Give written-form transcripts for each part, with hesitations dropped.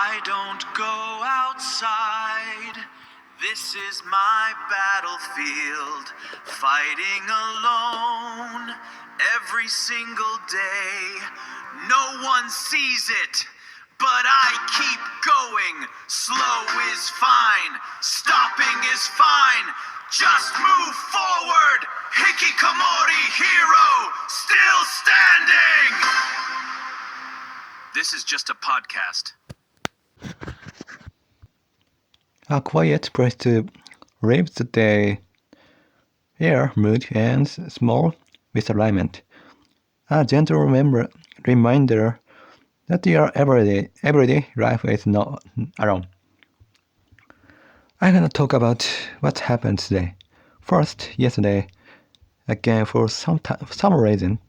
I don't go outside. This is my battlefield, fighting alone every single day. No one sees it, but I keep going. Slow is fine, stopping is fine. Just move forward. Hikikomori hero, still standing. This is just a podcast. A quiet place to live the day, air, mood, and small misalignment. A gentle reminder that your everyday life is not alone. I'm gonna talk about what happened today. First, yesterday, again for some reason,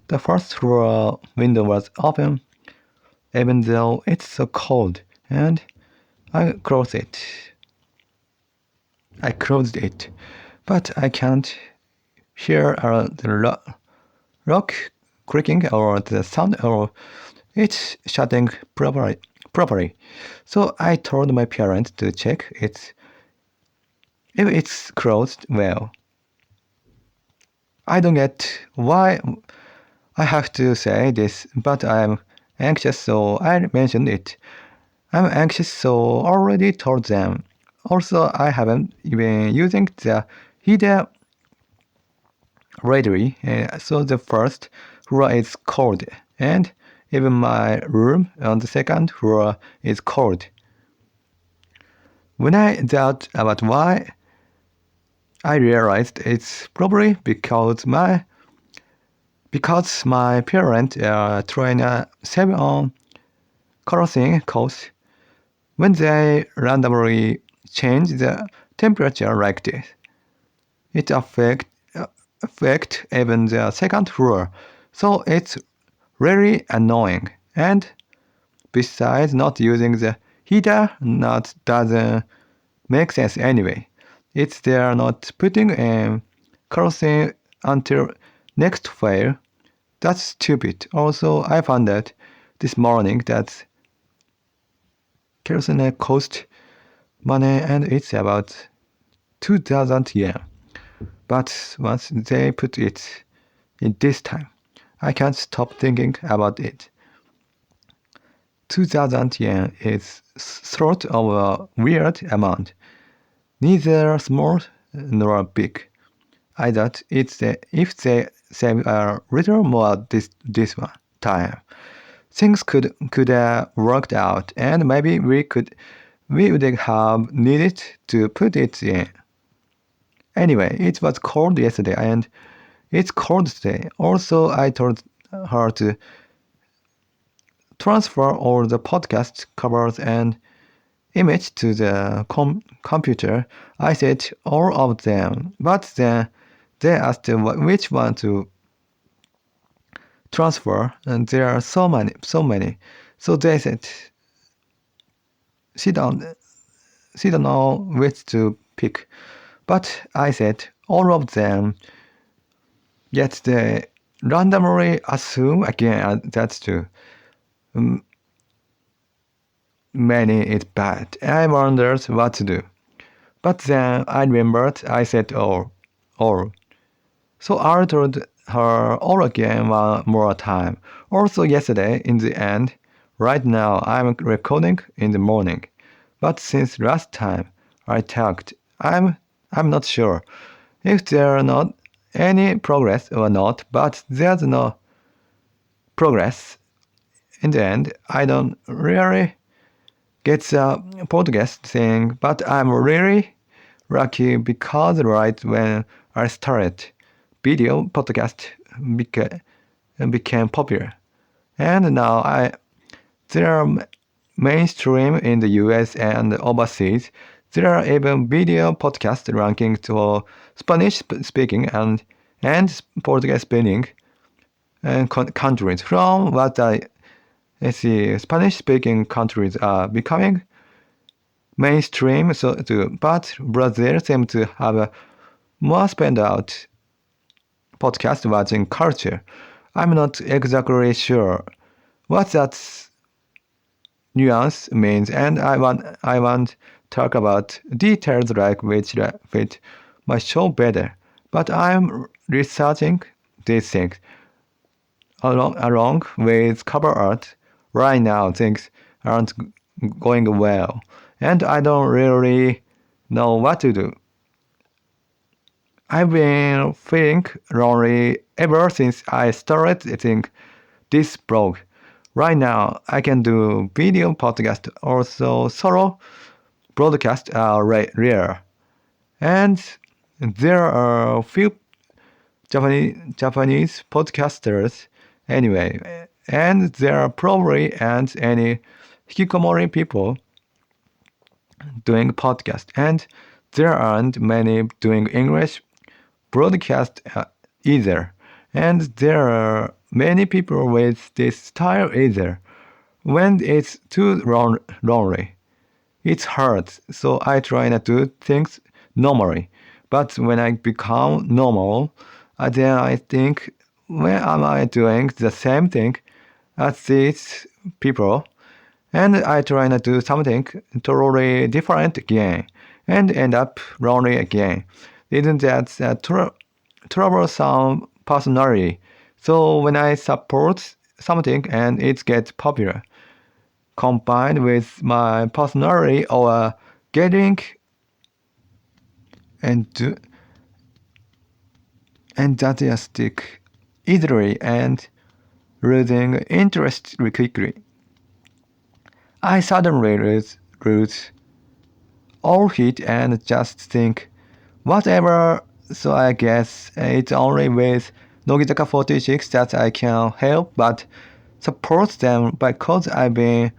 the first floor window was open, even though it's so cold, and I closed it, but I can't hear the lock creaking or the sound or it's shutting properly. So I told my parents to check it if it's closed well. I don't get why I have to say this, but I'm anxious, so I mentioned it. I'm anxious, so already told them. Also, I haven't been using the heater lately, so the first floor is cold, and even my room on the second floor is cold. When I thought about why, I realized it's probably because my parents are trying to save on kerosene costs when they randomly change the temperature like this. It affect even the second floor, so it's really annoying. And besides, not using the heater doesn't make sense anyway. It's they're not putting kerosene until next fire. That's stupid. Also, I found out this morning that kerosene cost money and it's about 2,000 yen. But once they put it in this time, I can't stop thinking about it. 2,000 yen is sort of a weird amount, neither small nor big. I thought if they save a little more this one time, things could have worked out, and maybe we would have needed to put it in. Anyway, it was cold yesterday, and it's cold today. Also, I told her to transfer all the podcast covers and image to the computer. I said all of them, but then they asked which one to transfer, and there are so many. So they said, she don't know which to pick. But I said all of them, yet they randomly assume again that's true. Many is bad. I wondered what to do. But then I remembered I said all. So I told her all again one more time. Also yesterday, in the end, right now I'm recording in the morning. But since last time I talked, I'm not sure if there's not any progress or not, but there's no progress. In the end, I don't really get the podcast thing, but I'm really lucky because right when I started, video podcast became popular. And now they are mainstream in the US and overseas. There are even video podcast rankings for Spanish speaking and Portuguese speaking countries. From what I see, Spanish speaking countries are becoming mainstream too, but Brazil seems to have a more spanned out podcast watching culture. I'm not exactly sure what that nuance means, and I want talk about details like which fit my show better. But I'm researching these things along with cover art. Right now, things aren't going well, and I don't really know what to do. I've been feeling lonely ever since I started this blog. Right now, I can do video podcast, also solo broadcast are rare. And there are few Japanese podcasters anyway. And there are probably aren't any hikikomori people doing podcast. And there aren't many doing English broadcast either. And there are many people with this style either. When it's too lonely, it hurts, so I try not to do things normally. But when I become normal, then I think, when am I doing the same thing as these people? And I try not to do something totally different again, and end up lonely again. Isn't that a troublesome personality? So when I support something and it gets popular, combined with my personality or getting enthusiastic easily and losing interest quickly, I suddenly lose all heat and just think, whatever. So I guess it's only with Nogitaka 46 that I can help but support them, because I've been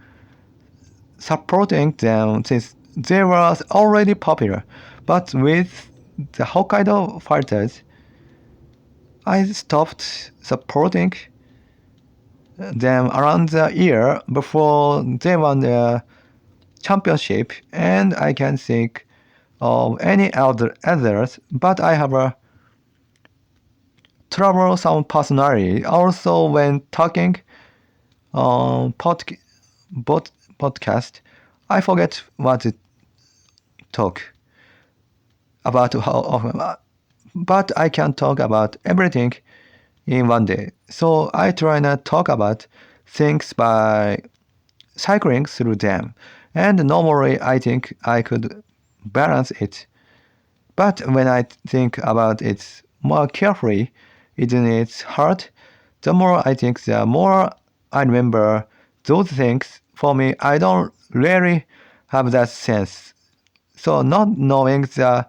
supporting them since they were already popular. But with the Hokkaido Fighters, I stopped supporting them around the year before they won the championship, and I can't think of any others, but I have a troublesome personality. Also, when talking on podcast, I forget what to talk about how often, but I can talk about everything in one day. So I try not to talk about things by cycling through them. And normally I think I could balance it. But when I think about it more carefully, isn't it hard? The more I think, the more I remember those things. For me, I don't really have that sense. So not knowing the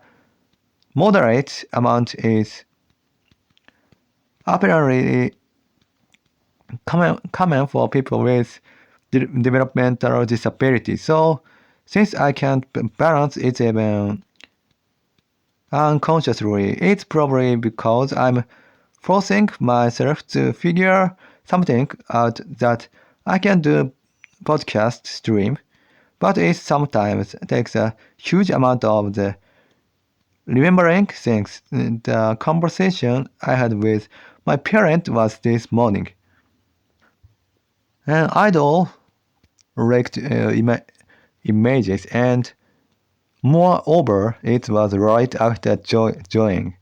moderate amount is apparently common for people with developmental disability. So since I can't balance it even unconsciously, it's probably because I'm forcing myself to figure something out that I can do podcast stream, but it sometimes takes a huge amount of the remembering things. The conversation I had with my parent was this morning. An idol raked images, and moreover, it was right after joining.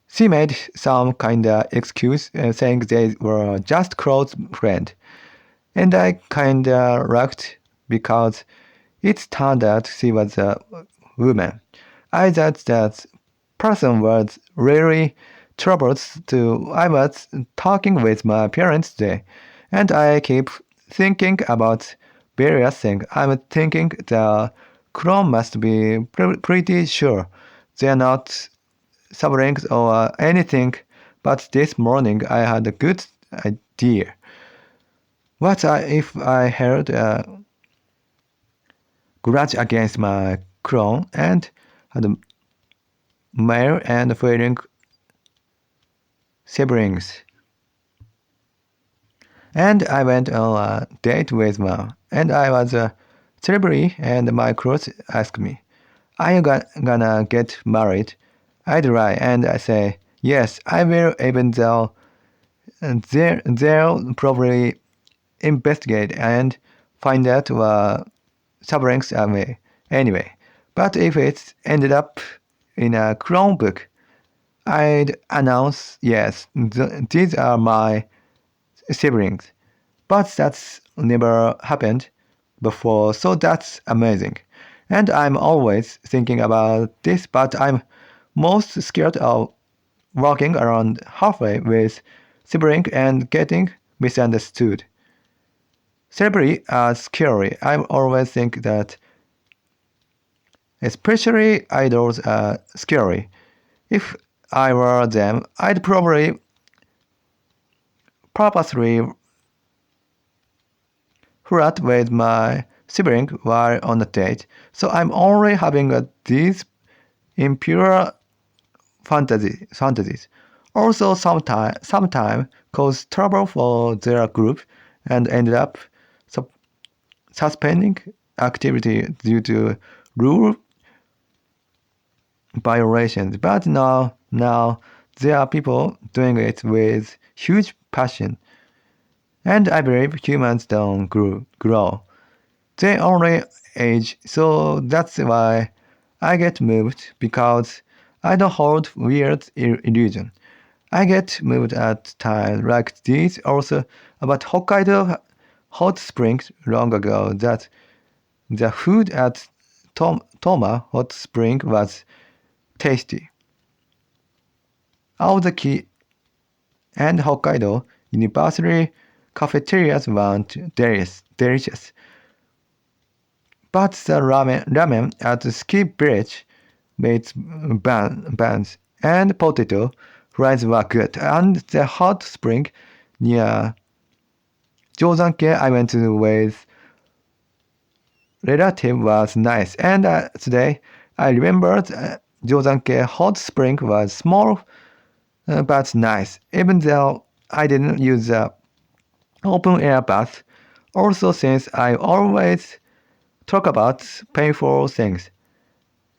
She made some kinda excuse, saying they were just close friends, and I kinda laughed because it turned out she was a woman. I thought that person was really troubled too. I was talking with my parents today, and I keep thinking about various things. I'm thinking the clone must be pretty sure they're not siblings or anything, but this morning I had a good idea. What if I held a grudge against my clone and had a male and female siblings? And I went on a date with mom, and I was a celebrity, and my clothes asked me, "Are you gonna get married?" I'd lie, and I say, "Yes, I will," even though they'll probably investigate and find out what siblings are me anyway. But if it ended up in a Chromebook, I'd announce, yes, these are my siblings. But that's never happened before, so that's amazing. And I'm always thinking about this, but I'm most scared of walking around halfway with sibling and getting misunderstood. Celebrity are scary. I always think that, especially idols are scary. If I were them, I'd probably purposely flirt with my sibling while on a date, so I'm only having these impure fantasies. Also, sometime caused trouble for their group and ended up suspending activity due to rule violations. But now there are people doing it with huge passion. And I believe humans don't grow. They only age, so that's why I get moved, because I don't hold weird illusion. I get moved at times like this. Also about Hokkaido hot springs long ago, that the food at Toma hot spring was tasty. Aozaki and Hokkaido University cafeterias weren't delicious. But the ramen at Ski Village made buns and potato fries were good. And the hot spring near Jozanke I went to with relative was nice. And today I remembered Jozanke hot spring was small but nice. Even though I didn't use the open air bath. Also, since I always talk about painful things,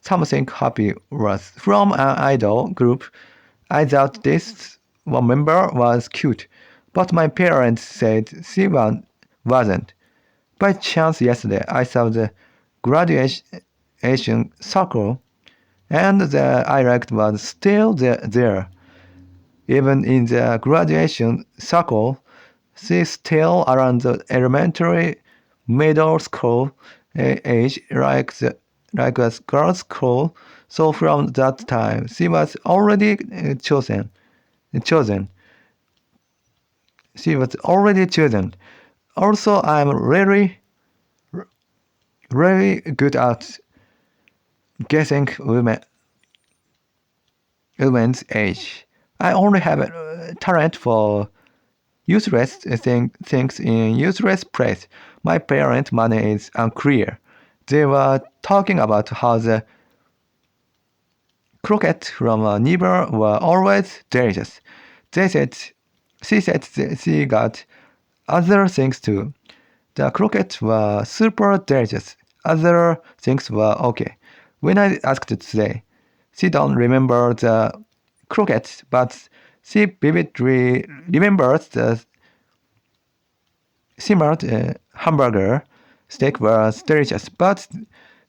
something happy was from an idol group. I thought this one member was cute, but my parents said she wasn't. By chance yesterday I saw the graduation circle, and the I liked was still there. Even in the graduation circle, she's still around the elementary, middle school age, like a girls' school. So from that time, she was already chosen. Chosen. She was already chosen. Also, I'm really good at guessing women's age. I only have a talent for useless things in useless place. My parents' money is unclear. They were talking about how the croquette from a neighbor were always delicious. She said she got other things too. The croquettes were super delicious. Other things were okay. When I asked today, she don't remember the croquettes, but she vividly remembers the simmered hamburger steak was delicious, but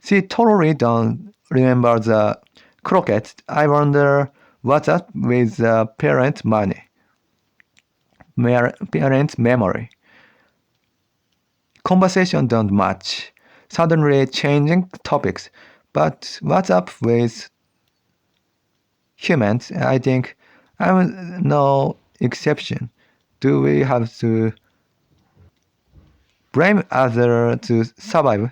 she totally don't remember the croquettes. I wonder what's up with the parent money, parent memory. Conversation don't match. Suddenly changing topics, but what's up with humans? I think I'm no exception. Do we have to blame others to survive?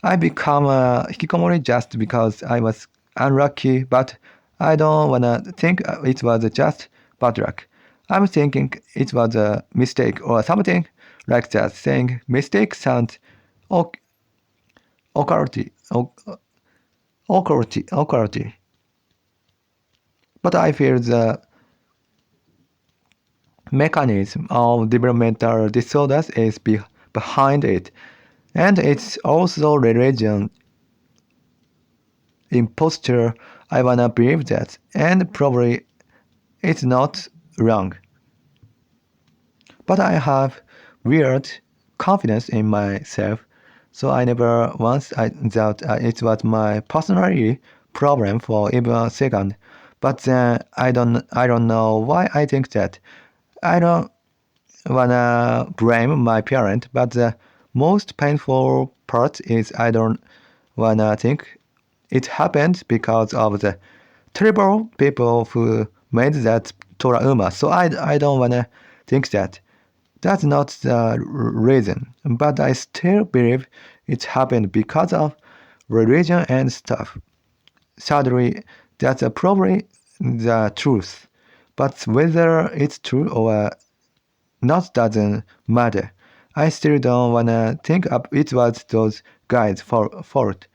I become a hikikomori just because I was unlucky, but I don't wanna think it was just bad luck. I'm thinking it was a mistake or something like that. Saying mistake sounds occulty, occulty. But I feel the mechanism of developmental disorders is behind it. And it's also religion, imposture. I wanna believe that, and probably it's not wrong. But I have weird confidence in myself, so I never once I thought it was my personality problem for even a second. But then I don't know why I think that. I don't wanna blame my parent, but the most painful part is I don't wanna think it happened because of the terrible people who made that trauma. So I don't wanna think that. That's not the reason, but I still believe it happened because of religion and stuff. Sadly, that's probably the truth. But whether it's true or not doesn't matter. I still don't wanna think it was those guys' fault.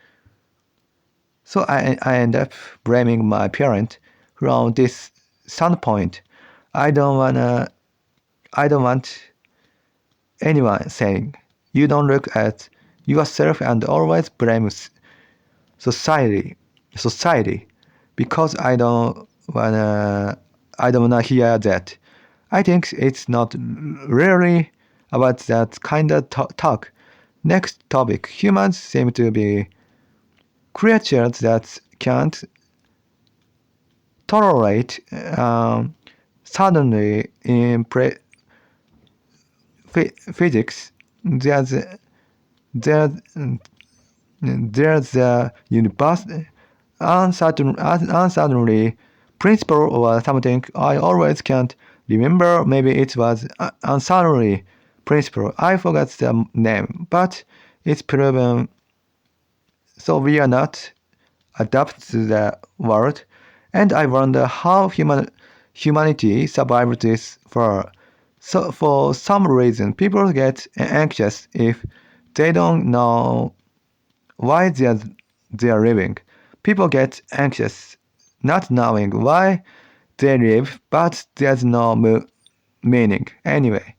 So I end up blaming my parent from this standpoint. I don't want anyone saying you don't look at yourself and always blame society because I don't wanna hear that. I think it's not really about that kind of talk. Next topic. Humans seem to be creatures that can't tolerate suddenly in physics. There's there's a universe uncertainty principle or something. I always can't remember. Maybe it was uncertainty principle. I forgot the name, but it's proven. So we are not adapt to the world, and I wonder how humanity survived this for. So for some reason, people get anxious if they don't know why they're living. People get anxious not knowing why they live, but there's no meaning anyway.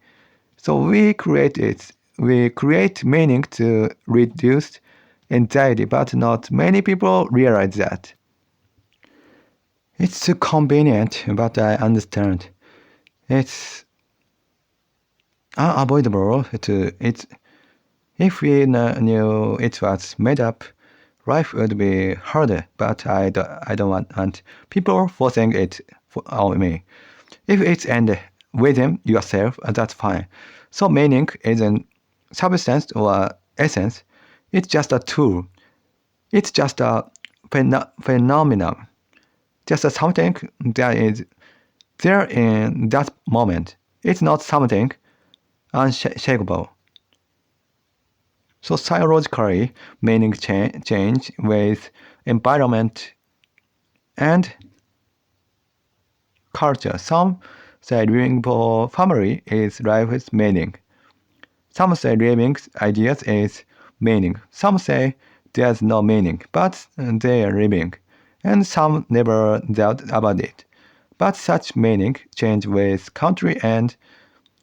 So we create it. We create meaning to reduce anxiety, but not many people realize that. It's too convenient, but I understand. It's unavoidable to it. If we knew it was made up, life would be harder, but I don't want people forcing it on me. If it's end within yourself, that's fine. So meaning isn't substance or essence. It's just a tool. It's just a phenomenon. Just something that is there in that moment. It's not something unshakable. So psychologically, meaning change with environment and culture. Some say living for family is life's meaning. Some say living ideas is meaning. Some say there's no meaning, but they are living. And some never doubt about it. But such meaning change with country and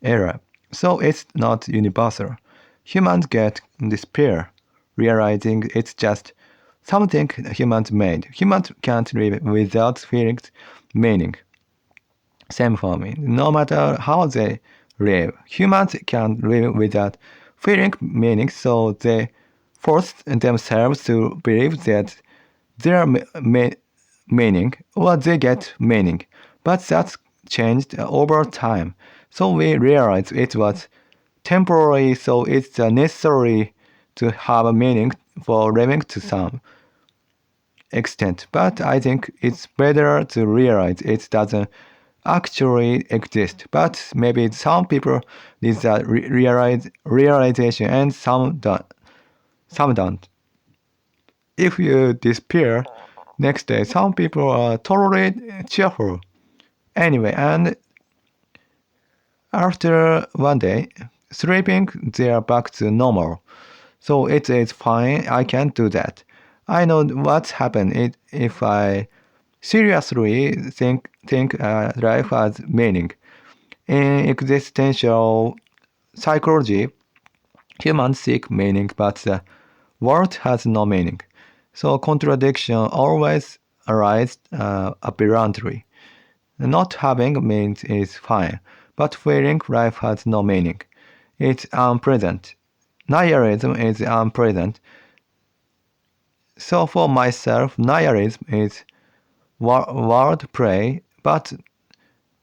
era. So it's not universal. Humans get despair, realizing it's just something humans made. Humans can't live without feeling meaning. Same for me. No matter how they live, humans can't live without feeling meaning, so they force themselves to believe that their meaning or they get meaning. But that's changed over time. So we realize it was temporary, so it's necessary to have a meaning for living to some extent. But I think it's better to realize it doesn't actually exist. But maybe some people need that realization and some don't. Some don't. If you disappear next day, some people are totally cheerful. Anyway, and after one day, sleeping, they are back to normal. So it is fine, I can't do that. I know what's happened if I seriously think life has meaning. In existential psychology, humans seek meaning, but the world has no meaning. So contradiction always arises apparently. Not having means is fine, but feeling life has no meaning. It's unpleasant. Nihilism is unpleasant. So for myself, nihilism is word play, but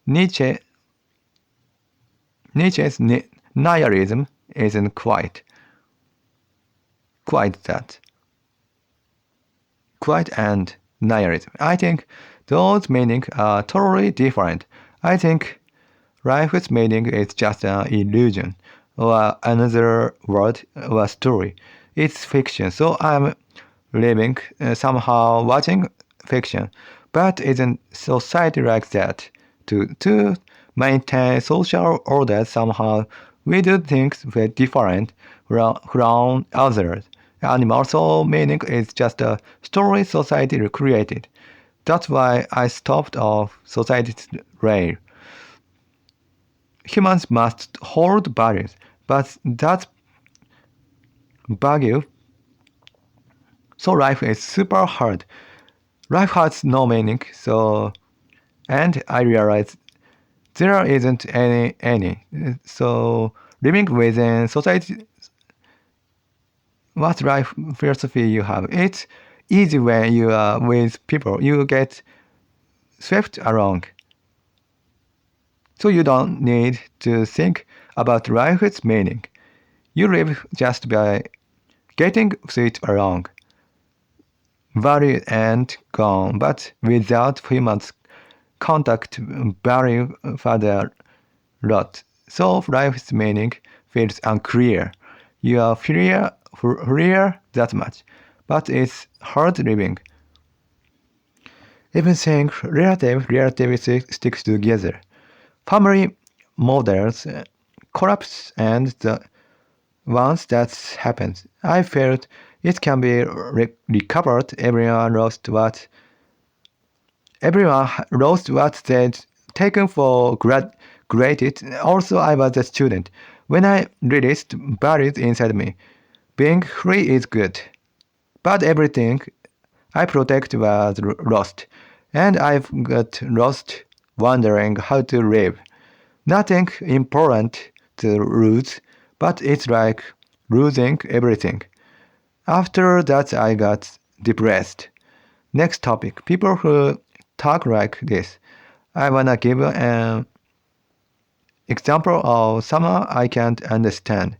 Nietzsche's nihilism isn't quite that. Quite and nihilism. I think those meanings are totally different. I think life's meaning is just an illusion or another word or story. It's fiction, so I'm living somehow watching fiction. But isn't society like that? To maintain social order somehow, we do things very different from others. Animals, so meaning is just a story society created. That's why I stopped off society's rail. Humans must hold values, but that's value. So life is super hard. Life has no meaning, and I realize there isn't any. So living within society, what life philosophy you have? It's easy when you are with people. You get swept along. So you don't need to think about life's meaning. You live just by getting swept along. Value and gone, but without humans contact value further lot. So life's meaning feels unclear. You are freer that much, but it's hard living. Even saying relativity sticks together. Family models collapse and the once that happens, I felt it can be recovered. Everyone lost what they'd taken for granted. Also, I was a student. When I released values inside me, being free is good. But everything I protect was lost. And I've got lost wondering how to live. Nothing important to lose, but it's like losing everything. After that, I got depressed. Next topic. People who talk like this. I wanna give an example of someone I can't understand.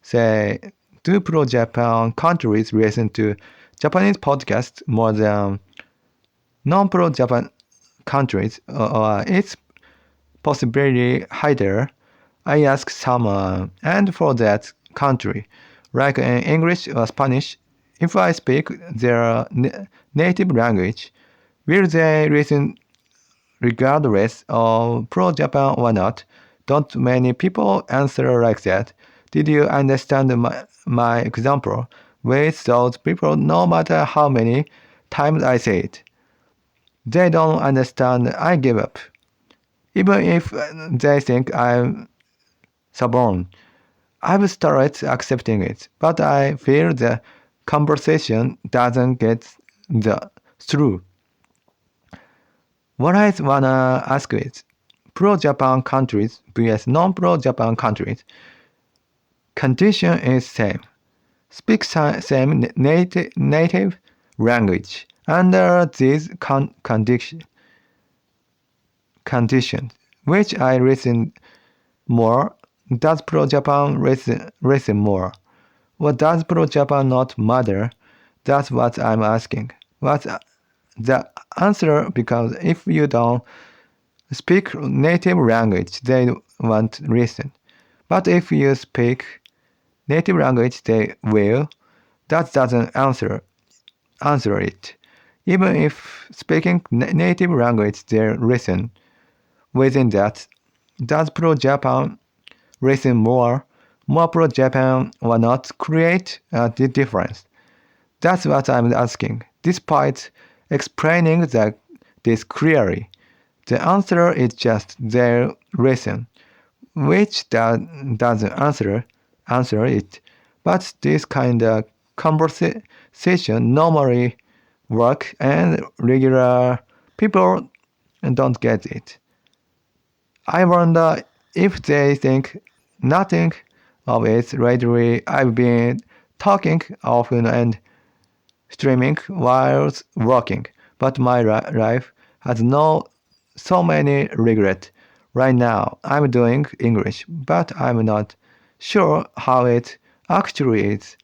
Say, do pro-Japan countries listen to Japanese podcasts more than non-pro-Japan countries, or it's possibly higher? I ask someone, and for that country, like in English or Spanish, if I speak their native language, will they listen regardless of pro-Japan or not? Don't many people answer like that? Did you understand my example? With those people, no matter how many times I say it, they don't understand. I give up. Even if they think I'm stubborn, I've started accepting it, but I feel the conversation doesn't get through. What I wanna ask is, pro-Japan countries vs non-pro-Japan countries, condition is same. Speak same native language. Under these conditions, which I listen more, does pro-Japan listen more? Or does pro-Japan not matter? That's what I'm asking. What's the answer? Because if you don't speak native language, they won't listen. But if you speak native language, they will. That doesn't answer it. Even if speaking native language, they listen. Within that, does pro-Japan listen more pro-Japan or not create a difference? That's what I'm asking. Despite explaining this clearly, the answer is just their listen, which doesn't answer it. But this kind of conversation normally work and regular people don't get it. I wonder if they think nothing of it lately, I've been talking often and streaming while working, but my life has so many regrets. Right now, I'm doing English, but I'm not sure how it actually is.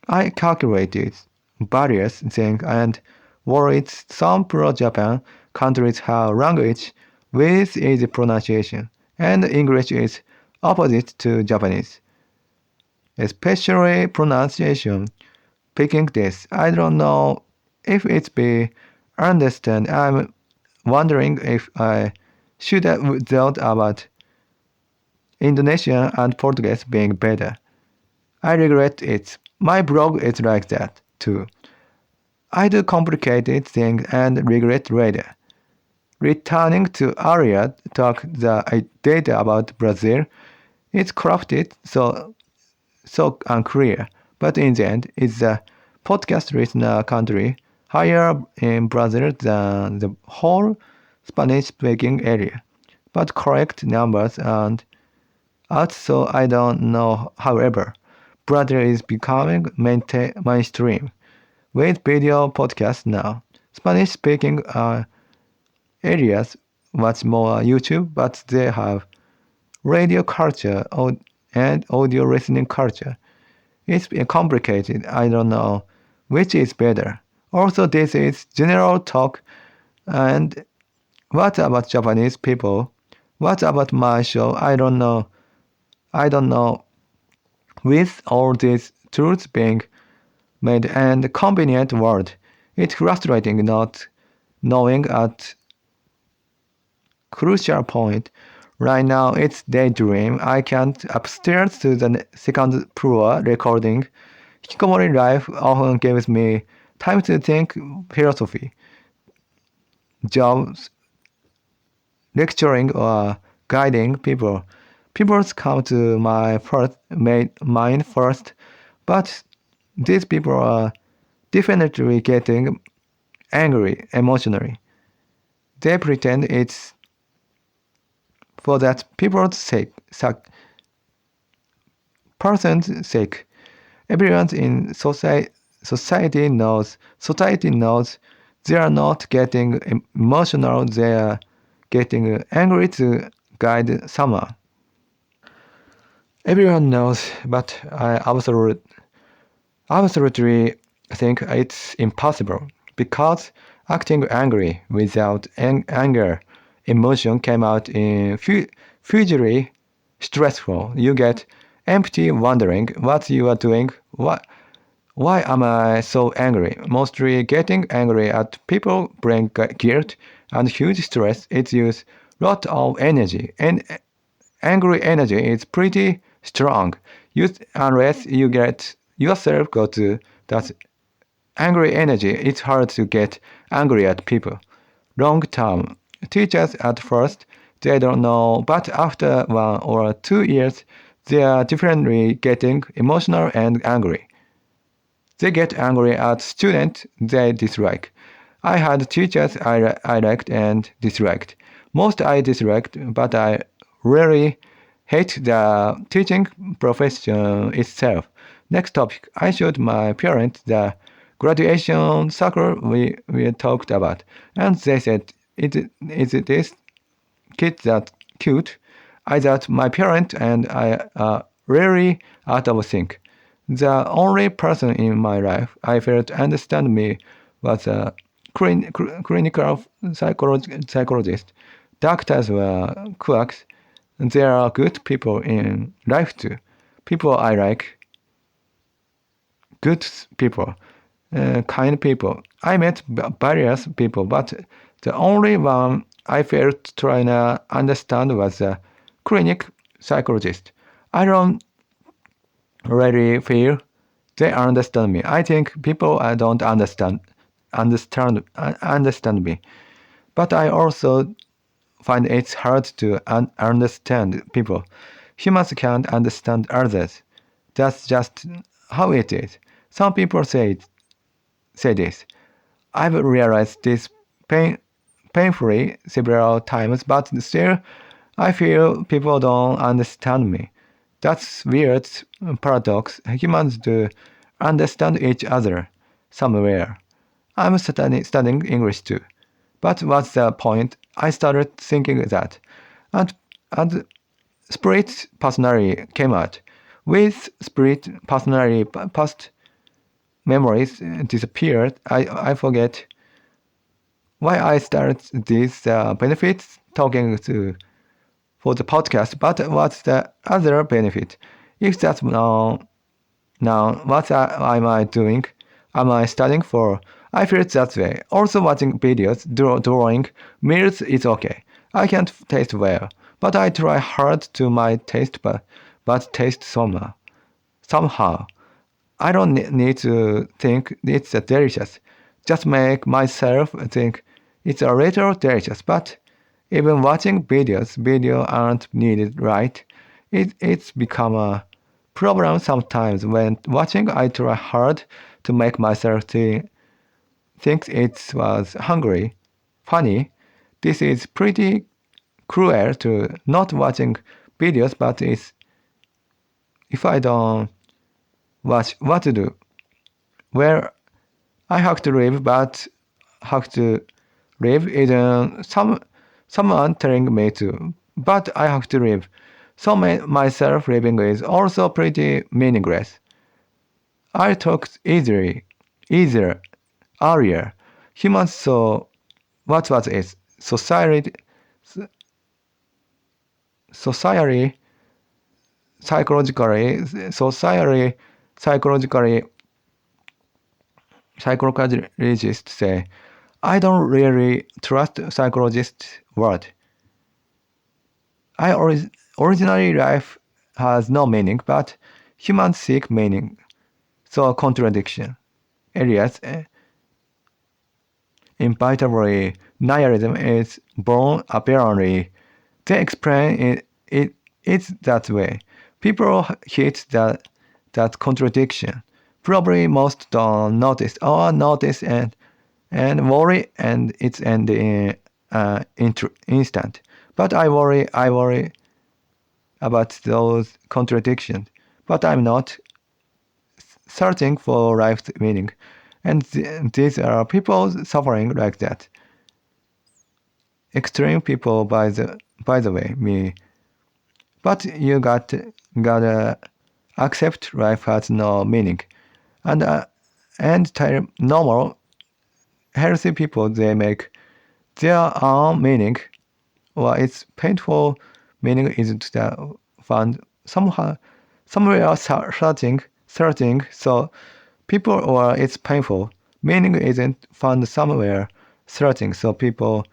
I calculated various things and worried some pro-Japan countries have language with easy pronunciation, and English is opposite to Japanese, especially pronunciation. Picking this, I don't know if it's be understand. I'm wondering if I should have thought about Indonesian and Portuguese being better. I regret it. My blog is like that, too. I do complicated things and regret later. Returning to Aria talk the data about Brazil, it's crafted so unclear, but in the end, it's the podcast listener country higher in Brazil than the whole Spanish-speaking area. But correct numbers and out, so I don't know. However, Brazil is becoming mainstream with video podcasts now. Spanish-speaking areas much more YouTube, but they have radio culture and audio listening culture. It's complicated. I don't know which is better. Also, this is general talk. And what about Japanese people? What about my show? I don't know. I don't know. With all these tools being made and convenient word, it's frustrating not knowing at crucial point. Right now, it's daydream. I can't upstairs to the second floor recording. Hikikomori life often gives me time to think philosophy, jobs, lecturing or guiding people. People come to my mind first, but these people are definitely getting angry emotionally. They pretend it's for that people's sake, person's sake. Everyone in society knows they are not getting emotional, they are getting angry to guide someone. Everyone knows, but I absolutely think it's impossible because acting angry without anger emotion came out in hugely stressful. You get empty wondering what you are doing. Why am I so angry? Mostly getting angry at people bring guilt and huge stress. It uses lot of energy, and angry energy is pretty strong. Unless you get yourself go to that angry energy, it's hard to get angry at people. Long term, teachers at first, they don't know, but after 1 or 2 years, they are differently getting emotional and angry. They get angry at students they dislike. I had teachers I liked and disliked. Most I disliked, but I really hate the teaching profession itself. Next topic, I showed my parents the graduation circle we talked about, and they said, is this kid that cute? I thought my parents and I are really out of sync. The only person in my life I felt understand me was a clinical psychologist. Doctors were quacks. There are good people in life too. People I like. Good people. Kind people. I met various people, but the only one I felt trying to understand was a clinic psychologist. I don't really feel they understand me. I think people don't understand me. But I also find it's hard to understand people. Humans can't understand others. That's just how it is. Some people say this. I've realized this painfully several times, but still I feel people don't understand me. That's weird paradox. Humans do understand each other somewhere. I'm studying English too. But what's the point? I started thinking that. And split personality came out. With split personality, past memories disappeared. I forget why I started these benefits talking to for the podcast. But what's the other benefit? If that's now what am I doing? Am I studying for? I feel that way. Also watching videos, drawing, meals is okay. I can't taste well, but I try hard to my taste, but taste somehow. I don't need to think it's delicious. Just make myself think it's a little delicious. But even watching video aren't needed, right? It's become a problem sometimes. When watching, I try hard to make myself think it was hungry, funny. This is pretty cruel to not watching videos, but if I don't watch, what to do? Where I have to live, but have to live isn't someone telling me to. But I have to live. So myself living is also pretty meaningless. I talked easier, earlier. Humans so what was it? Society, psychologically, psychologists say, I don't really trust psychologists' word. Originally life has no meaning, but humans seek meaning. So contradiction. Elias, inevitably, nihilism is born apparently. They explain it's that way. People hate that contradiction. Probably most don't notice or notice and worry and it's an instant. But I worry about those contradictions. But I'm not searching for life's meaning. And these are people suffering like that. Extreme people, by the way, me. But you gotta accept life has no meaning, and normal, healthy people they make their own meaning, or its painful meaning isn't found somewhere searching. So people or it's painful meaning isn't found somewhere searching. So people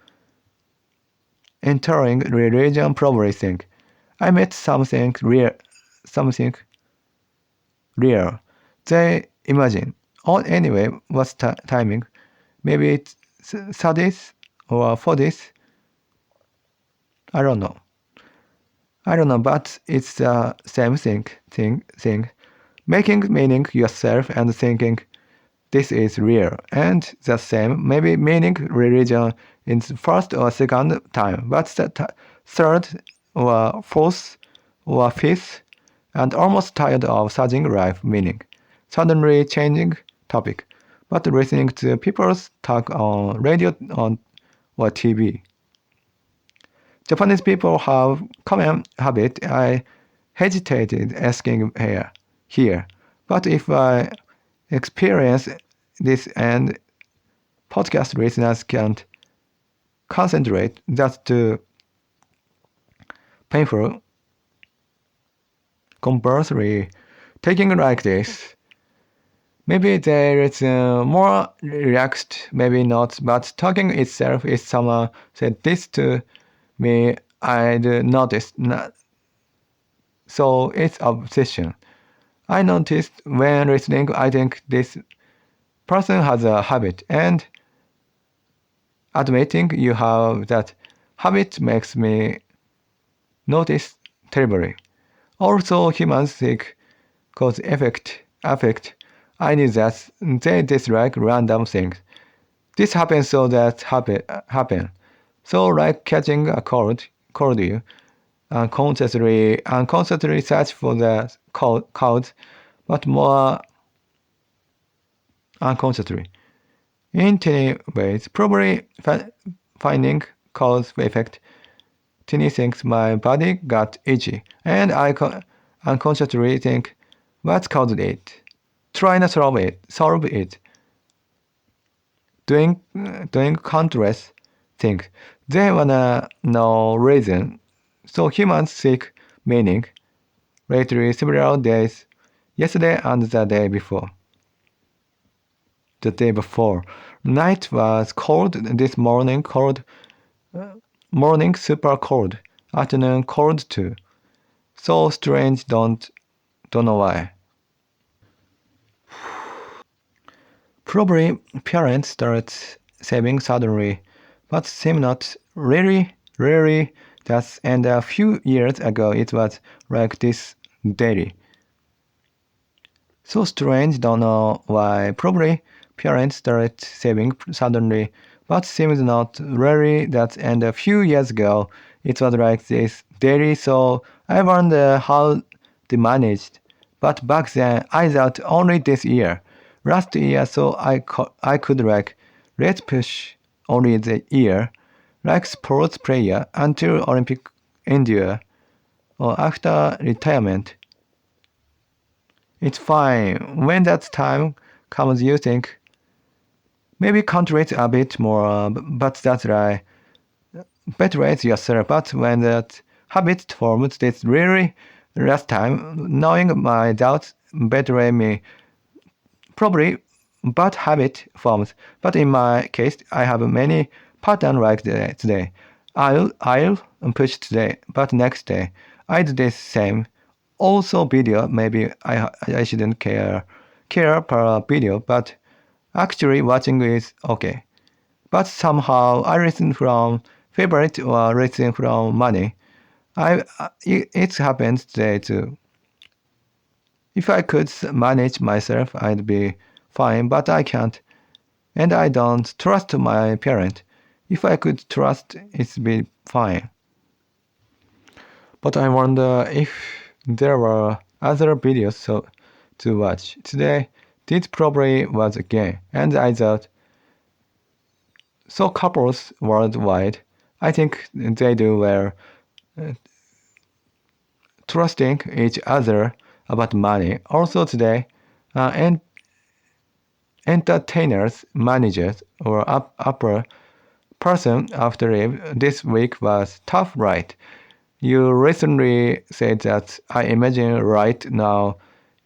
entering religion probably think I met something real. They imagine. Oh, anyway, what's timing? Maybe it's 30s or 40s. I don't know. But it's the same thing. Making meaning yourself and thinking this is real. And the same, maybe meaning religion in the first or second time, but the third or fourth or fifth, and almost tired of searching life meaning. Suddenly changing topic, but listening to people's talk on radio or TV. Japanese people have common habit. I hesitated asking here, but if I experience this and podcast listeners can't concentrate, that's too painful. Compulsory taking like this. Maybe there is more relaxed, maybe not, but talking itself is someone said this to me, I'd notice. So it's obsession. I noticed when listening, I think this person has a habit, and admitting you have that habit makes me notice terribly. Also, humans seek cause affect. I knew that they dislike random things. This happens so that happen. So like catching a cold you. unconsciously search for the cause, but more unconsciously. In tiny ways, probably finding cause effect. Tiny things, my body got itchy, and I unconsciously think, what caused it? Trying to solve it. Doing countless things. They wanna know reason. So humans seek meaning. Lately, several days, yesterday and the day before. The day before, night was cold. This morning cold. Morning super cold. Afternoon cold too. So strange. Don't know why. Probably parents start saving suddenly, but seem not really. That's and a few years ago it was like this daily. So strange, don't know why. Probably parents start saving suddenly, but seems not really that and a few years ago it was like this daily, so I wonder how they managed. But back then I thought only this year. Last year so I could like let's push only the year, like sports player until Olympic endure or after retirement. It's fine. When that time comes, you think maybe concentrate a bit more, but that's right. Better yourself. But when that habit forms, it's really last time. Knowing my doubts betray me. Probably bad habit forms. But in my case, I have many patterns like today. I'll push today, but next day I do the same. Also video, maybe I shouldn't care per video, but actually watching is okay. But somehow I listen from favorite or listen from money. It happens today too. If I could manage myself, I'd be fine, but I can't. And I don't trust my parent. If I could trust, it'd be fine. But I wonder if there were other videos to watch. Today, this probably was a game, and I thought, so couples worldwide, I think they do well trusting each other about money. Also today, and entertainers, managers, or upper person after it this week was tough, right? You recently said that I imagine right now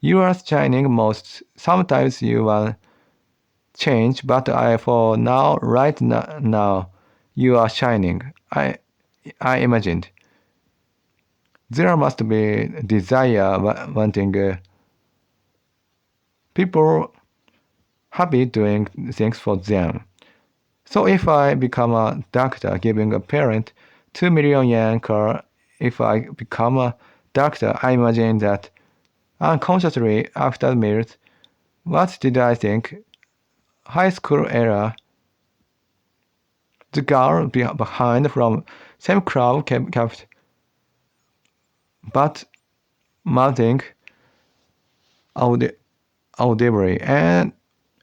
you are shining most. Sometimes you want change, but I for now right now you are shining. I imagined there must be desire wanting people happy doing things for them. So if I become a doctor giving a parent 2 million yen car, if I become a doctor, I imagine that unconsciously after meals, what did I think? High school era, the girl behind from same crowd kept but mouthing audibly and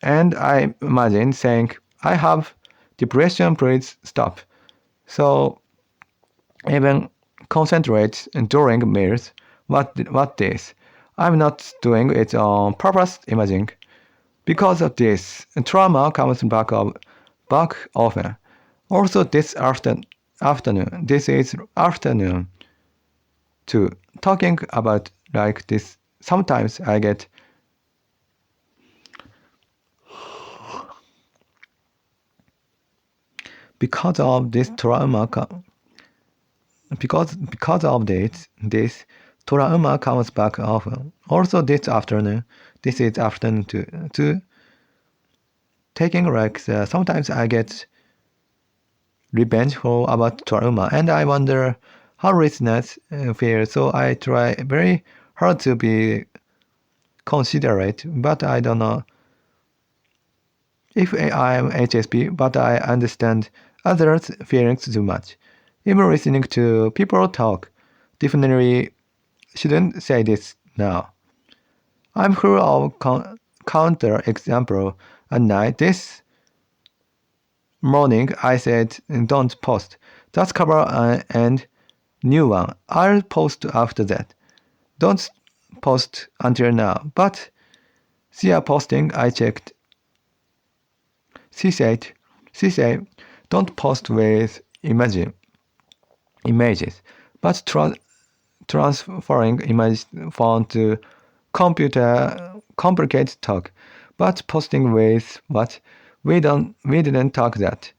I imagine saying, I have depression, please stop. So even concentrate during meals. What this? I'm not doing it on purpose, imagining. Because of this, trauma comes back often. Also this afternoon. This is afternoon too. Talking about like this, sometimes I get because of this trauma because of this trauma comes back often. Also this afternoon, this is afternoon too. Taking like sometimes I get revengeful about trauma, and I wonder how listeners feel. So I try very hard to be considerate, but I don't know if I am HSP, but I understand others' feelings too much. Even listening to people talk, definitely shouldn't say this now. I'm full of counter example at night. This morning I said don't post. Just cover and new one. I'll post after that. Don't post until now. But see a posting I checked. She said, don't post with images, but transferring image phone to computer complicated talk. But posting with what we didn't talk that.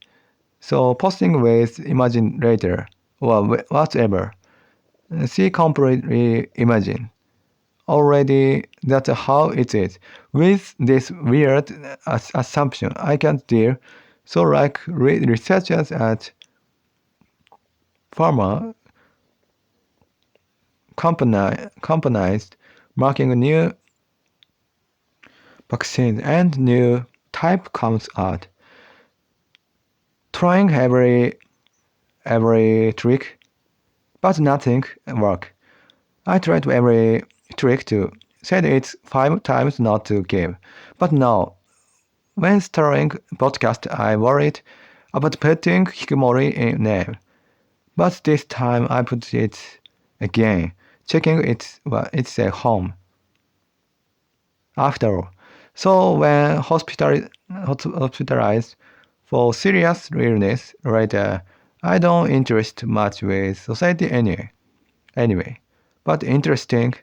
So posting with imagine later or whatever. See completely imagine. Already that's how it is. With this weird assumption, I can't deal. So like researchers at pharma companies marking new vaccine and new type comes out. Trying every trick, but nothing work. I tried every trick to said it 5 times not to give. But now, when starting podcast, I worried about putting Hikumori in name. But this time I put it again, checking it's a home. After all, so when hospitalized for serious illness later, I don't interest much with society anyway. But interesting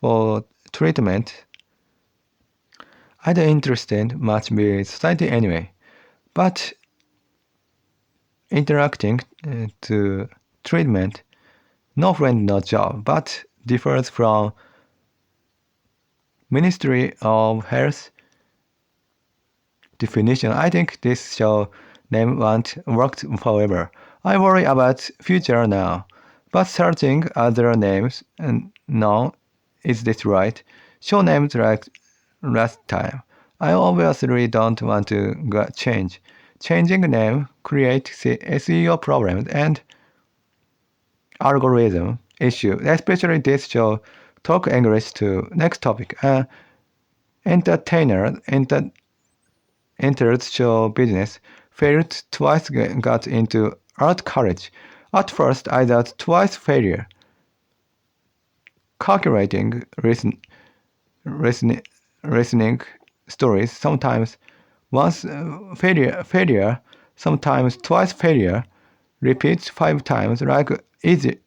for treatment. I don't interested much with society anyway. But interacting to treatment, no friend, no job, but differs from Ministry of Health definition. I think this show name won't work forever. I worry about future now, but searching other names and no, is this right? Show names like last time. I obviously don't want to change. Changing name creates SEO problems and algorithm issue. Especially this show talk English to next topic. Entertainer entered show business, failed twice, got into art college. At first, I thought twice failure. Calculating reasoning stories, sometimes once failure, sometimes twice failure, repeats 5 times, like easier,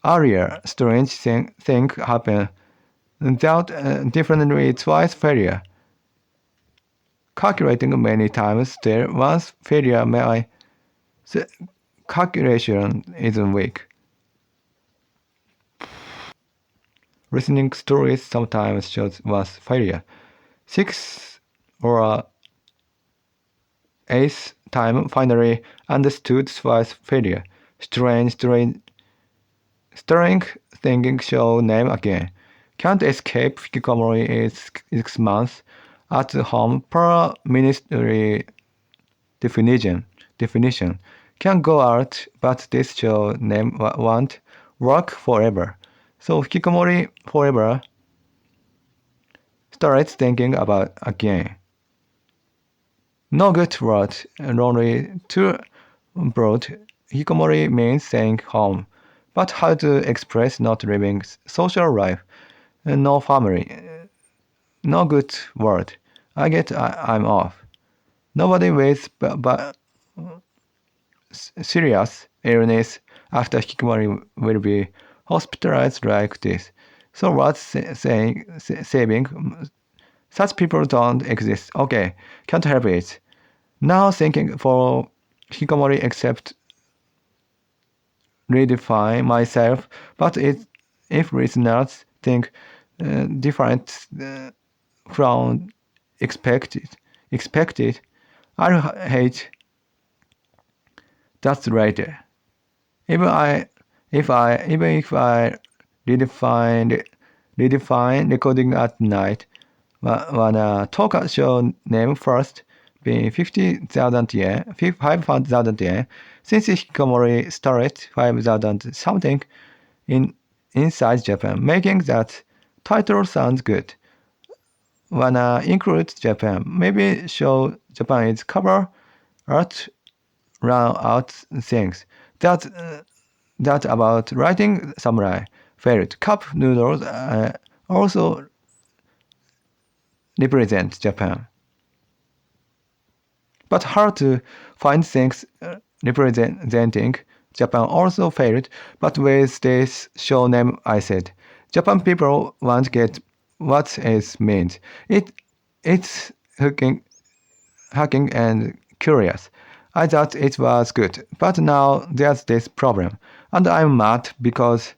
earlier, strange thing happen. Without definitely twice failure. Calculating many times still once failure the calculation isn't weak. Listening stories sometimes shows once failure. 6 or 8th time finally understood twice failure. Strange thinking show name again. Can't escape Hikikomori is 6 months at home per ministry definition. Can go out, but this show name won't work forever. So Hikikomori forever starts thinking about again. No good word, only too broad. Hikikomori means staying home, but how to express not living social life, no family, no good word. I'm off. Nobody with but serious illness after Hikikomori will be hospitalized like this. So what's saving? Such people don't exist. Okay, can't help it. Now thinking for Hikikomori except redefine myself, but if listeners think different from expected, I'll hate that's later. Even if I redefine recording at night, wanna talk show name first been 50,000 yen, 500,000 yen, since Hikomori started 5,000 something inside Japan, making that title sounds good. Wanna include Japan, maybe show Japanese cover art, run out things. That about writing samurai failed. Cup noodles also represent Japan. But hard to find things representing Japan also failed. But with this show name, I said, Japan people won't get what it means. It's hooking and curious. I thought it was good, but now there's this problem, and I'm mad because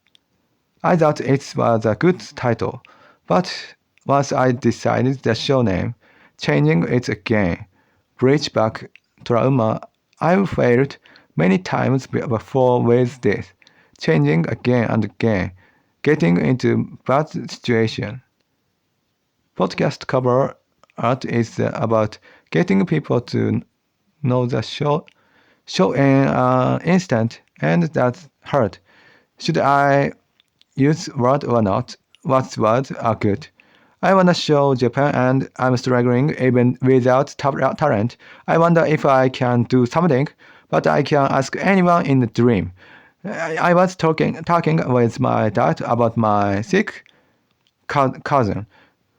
I thought it was a good title. But once I decided the show name, changing it again, bridge back trauma, I've failed many times before with this, changing again and again, getting into bad situation. Podcast cover art is about getting people to know the show in an instant, and that's hard. Should I use word or not? What words are good? I wanna show Japan and I'm struggling even without talent. I wonder if I can do something, but I can ask anyone in the dream. I was talking with my dad about my sick cousin.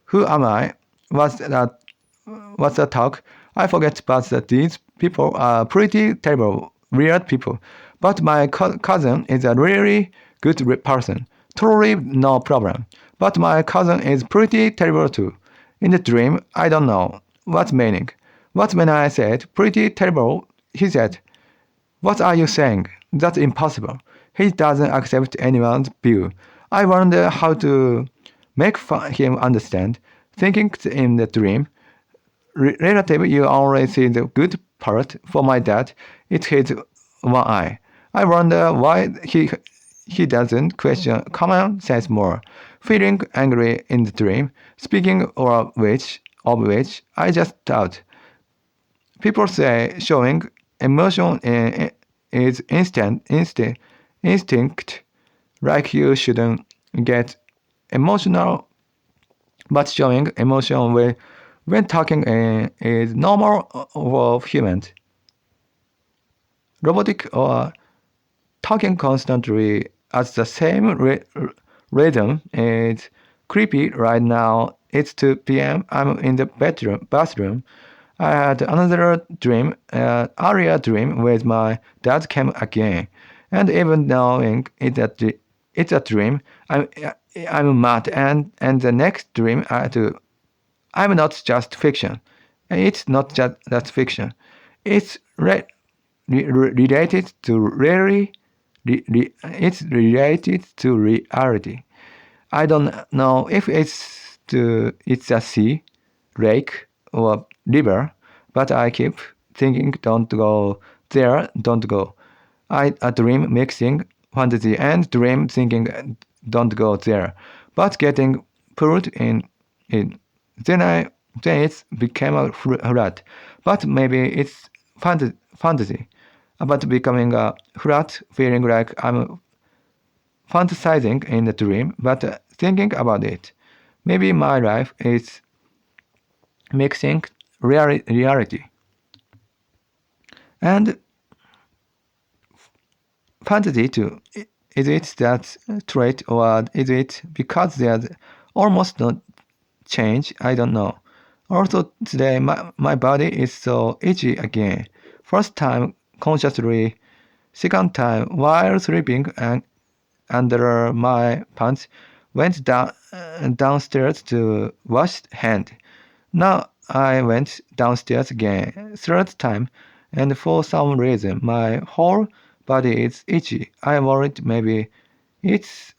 Who am I? What's the talk? I forget, but that these people are pretty terrible, weird people. But my cousin is a really good person. Totally no problem. But my cousin is pretty terrible too. In the dream, I don't know what's meaning. But when I said pretty terrible, he said, "What are you saying? That's impossible." He doesn't accept anyone's view. I wonder how to make him understand. Thinking in the dream, relative, you only see the good part. For my dad, it hits one eye. I wonder why he doesn't question common sense more. Feeling angry in the dream, speaking of which, I just thought. People say showing emotion is instinct, like you shouldn't get emotional, but showing emotion when talking is normal for humans. Robotic or talking constantly at the same rhythm is creepy. Right now it's 2 p.m. I'm in the bathroom. I had another dream, earlier dream with my dad came again, and even knowing it's a dream, I'm mad. And the next dream I do, I'm not just fiction. It's not just that fiction. It's related to it's related to reality. I don't know if it's a sea, lake, or river, but I keep thinking, don't go there, don't go. I dream mixing fantasy and dream thinking, don't go there, but getting pulled in. Then it became a flat, but maybe it's fantasy about becoming a flat, feeling like I'm fantasizing in the dream, but thinking about it. Maybe my life is mixing reality and fantasy too. Is it that trait, or is it because there's almost no change? I don't know. Also today my body is so itchy again. First time consciously, second time while sleeping and under my pants, went downstairs to wash hand. Now I went downstairs again, third time, and for some reason my whole body is itchy. I worried maybe it's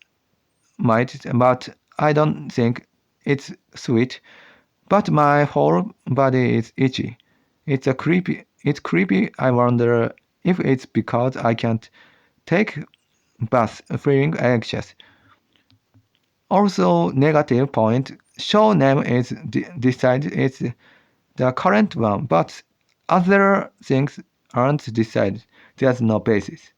might, but I don't think it's sweet. But my whole body is itchy. It's creepy. I wonder if it's because I can't take bath feeling anxious. Also negative point, show name is decided it's the current one, but Other things aren't decided. There's no basis.